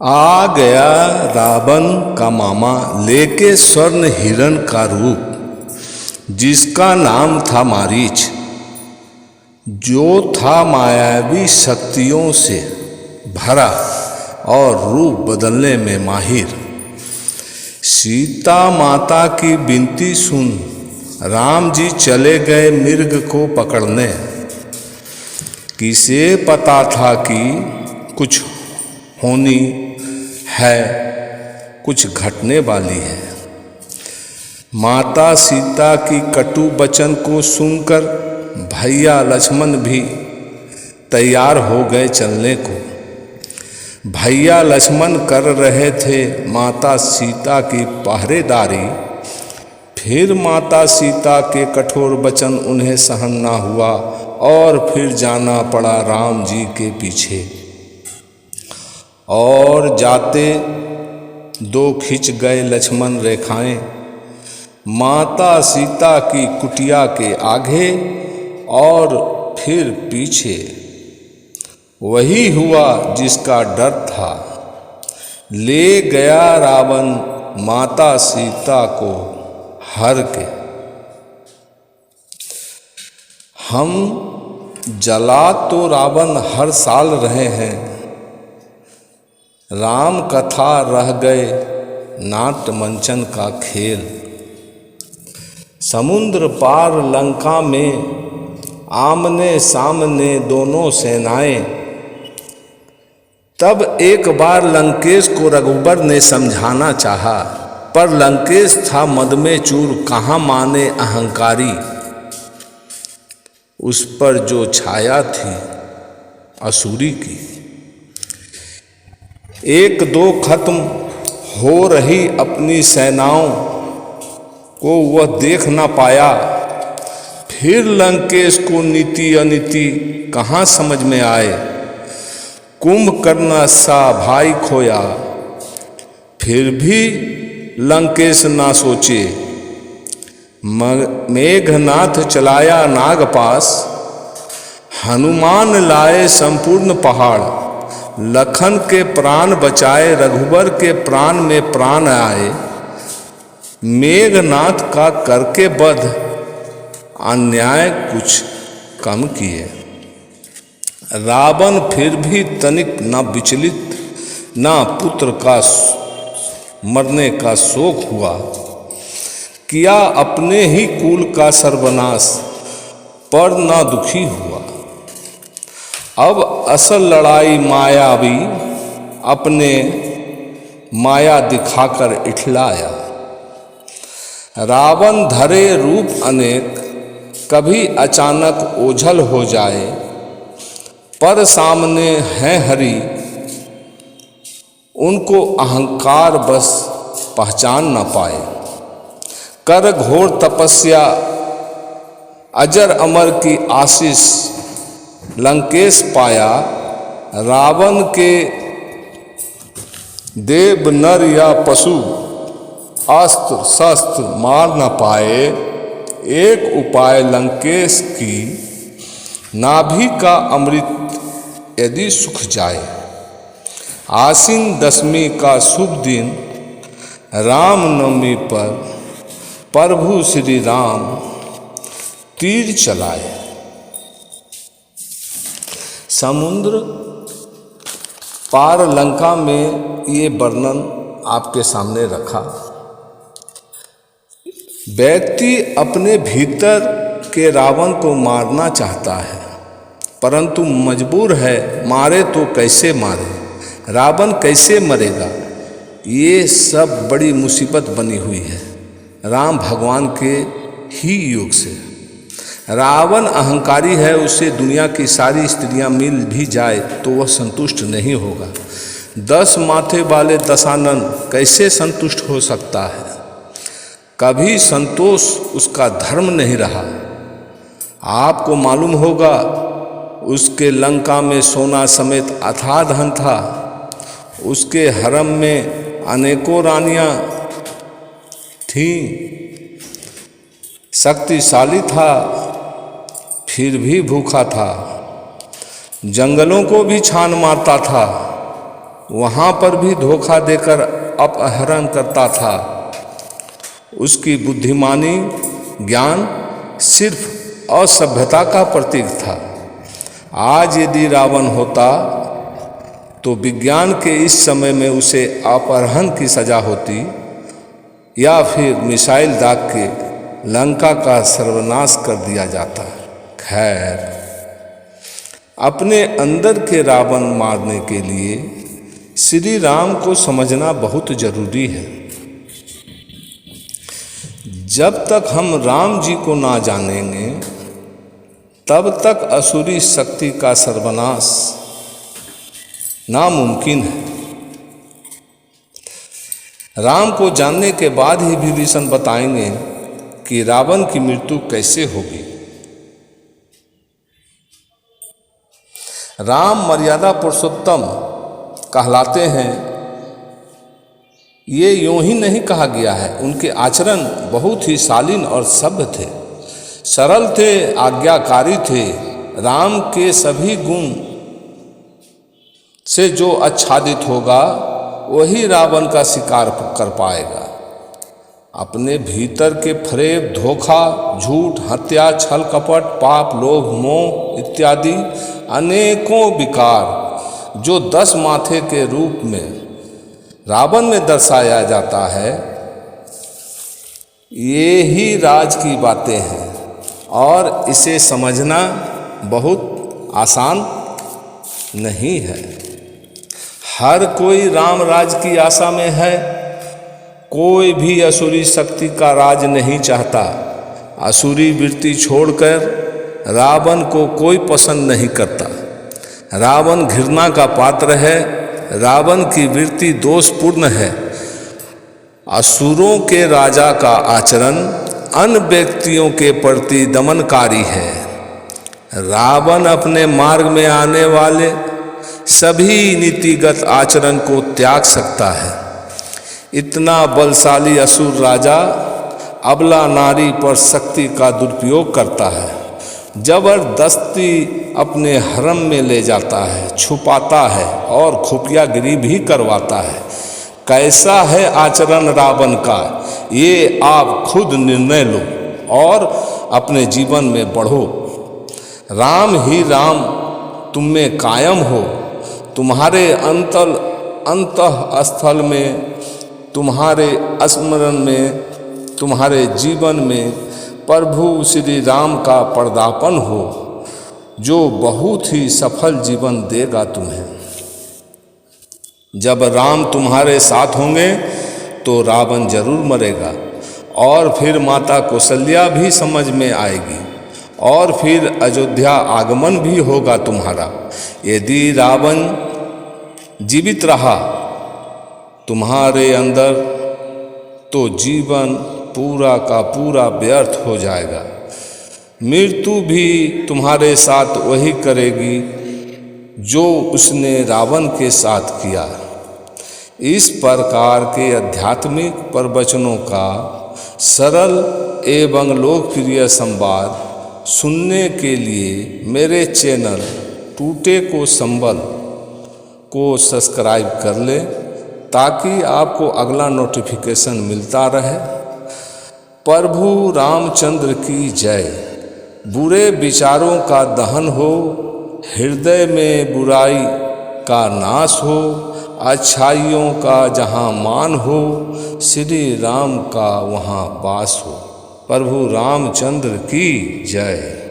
आ गया रावण का मामा लेके स्वर्ण हिरण का रूप, जिसका नाम था मारीच, जो था मायावी शक्तियों से भरा और रूप बदलने में माहिर। सीता माता की विनती सुन राम जी चले गए मृग को पकड़ने। किसे पता था कि कुछ होनी है, कुछ घटने वाली है। माता सीता की कटु वचन को सुनकर भैया लक्ष्मण भी तैयार हो गए चलने को। भैया लक्ष्मण कर रहे थे माता सीता की पहरेदारी। फिर माता सीता के कठोर वचन उन्हें सहन ना हुआ और फिर जाना पड़ा राम जी के पीछे। और जाते दो खिंच गए लक्ष्मण रेखाएं, माता सीता की कुटिया के आगे और फिर पीछे। वही हुआ जिसका डर था, ले गया रावण माता सीता को हर के। हम जला तो रावण हर साल रहे हैं, राम कथा रह गए नाट्य मंचन का खेल। समुद्र पार लंका में आमने सामने दोनों सेनाएं। तब एक बार लंकेश को रघुबर ने समझाना चाहा, पर लंकेश था मद में चूर, कहाँ माने अहंकारी। उस पर जो छाया थी असुरी की, एक दो खत्म हो रही अपनी सेनाओं को वह देख ना पाया। फिर लंकेश को नीति अनीति कहाँ समझ में आए। कुंभकर्ण सा भाई खोया, फिर भी लंकेश ना सोचे। मेघनाथ चलाया नाग पास, हनुमान लाए संपूर्ण पहाड़। लखन के प्राण बचाए, रघुबर के प्राण में प्राण आए। मेघनाथ का करके वध अन्याय कुछ कम किए। रावण फिर भी तनिक न विचलित, न पुत्र का मरने का शोक हुआ। किया अपने ही कुल का सर्वनाश, पर न दुखी हुआ। अब असल लड़ाई मायावी अपने माया दिखाकर इठलाया। रावण धरे रूप अनेक, कभी अचानक ओझल हो जाए। पर सामने हैं हरि, उनको अहंकार बस पहचान न पाए। कर घोर तपस्या अजर अमर की आशीष लंकेश पाया। रावण के देव नर या पशु अस्त्र शस्त्र मार न पाए। एक उपाय लंकेश की, नाभि का अमृत यदि सुख जाए। आसीन दशमी का शुभ दिन, रामनवमी पर प्रभु श्री राम तीर चलाए। समुद्र पार लंका में ये वर्णन आपके सामने रखा। व्यक्ति अपने भीतर के रावण को मारना चाहता है, परंतु मजबूर है। मारे तो कैसे मारे, रावण कैसे मरेगा, ये सब बड़ी मुसीबत बनी हुई है राम भगवान के ही योग से। रावण अहंकारी है, उसे दुनिया की सारी स्त्रियां मिल भी जाए तो वह संतुष्ट नहीं होगा। 10 माथे वाले दशानन कैसे संतुष्ट हो सकता है। कभी संतोष उसका धर्म नहीं रहा। आपको मालूम होगा, उसके लंका में सोना समेत अथाह धन था। उसके हरम में अनेकों रानियां थीं, शक्तिशाली था, फिर भी भूखा था। जंगलों को भी छान मारता था। वहाँ पर भी धोखा देकर अपहरण करता था। उसकी बुद्धिमानी ज्ञान सिर्फ असभ्यता का प्रतीक था। आज यदि रावण होता तो विज्ञान के इस समय में उसे अपहरण की सजा होती या फिर मिसाइल दाग के लंका का सर्वनाश कर दिया जाता। खैर, अपने अंदर के रावण मारने के लिए श्री राम को समझना बहुत जरूरी है। जब तक हम राम जी को ना जानेंगे तब तक असुरी शक्ति का सर्वनाश नामुमकिन है। राम को जानने के बाद ही विभीषण बताएंगे कि रावण की मृत्यु कैसे होगी। राम मर्यादा पुरुषोत्तम कहलाते हैं, ये यूं ही नहीं कहा गया है। उनके आचरण बहुत ही शालीन और सभ्य थे, सरल थे, आज्ञाकारी थे। राम के सभी गुण से जो आच्छादित होगा वही रावण का शिकार कर पाएगा। अपने भीतर के फरेब, धोखा, झूठ, हत्या, छल कपट, पाप, लोभ, मोह इत्यादि अनेकों विकार जो 10 माथे के रूप में रावण में दर्शाया जाता है, ये ही राज की बातें हैं और इसे समझना बहुत आसान नहीं है। हर कोई राम राज की आशा में है। कोई भी असुरी शक्ति का राज नहीं चाहता। असुरी वृत्ति छोड़कर रावण को कोई पसंद नहीं करता। रावण घृणा का पात्र है। रावण की वृत्ति दोषपूर्ण है। असुरों के राजा का आचरण अन्य व्यक्तियों के प्रति दमनकारी है। रावण अपने मार्ग में आने वाले सभी नीतिगत आचरण को त्याग सकता है। इतना बलशाली असुर राजा अबला नारी पर शक्ति का दुरुपयोग करता है। जबरदस्ती अपने हरम में ले जाता है, छुपाता है और खुफियागिरी भी करवाता है। कैसा है आचरण रावण का, ये आप खुद निर्णय लो और अपने जीवन में बढ़ो। राम ही राम तुम में कायम हो। तुम्हारे अंतःस्थल में, तुम्हारे स्मरण में, तुम्हारे जीवन में प्रभु श्री राम का पदार्पण हो, जो बहुत ही सफल जीवन देगा तुम्हें। जब राम तुम्हारे साथ होंगे तो रावण जरूर मरेगा और फिर माता कौशल्या भी समझ में आएगी और फिर अयोध्या आगमन भी होगा तुम्हारा। यदि रावण जीवित रहा तुम्हारे अंदर तो जीवन पूरा का पूरा व्यर्थ हो जाएगा। मृत्यु भी तुम्हारे साथ वही करेगी जो उसने रावण के साथ किया। इस प्रकार के आध्यात्मिक प्रवचनों का सरल एवं लोकप्रिय संवाद सुनने के लिए मेरे चैनल टूटे को संबल को सब्सक्राइब कर लें ताकि आपको अगला नोटिफिकेशन मिलता रहे। प्रभु रामचंद्र की जय। बुरे विचारों का दहन हो, हृदय में बुराई का नाश हो, अच्छाइयों का जहाँ मान हो, श्री राम का वहाँ वास हो। प्रभु रामचंद्र की जय।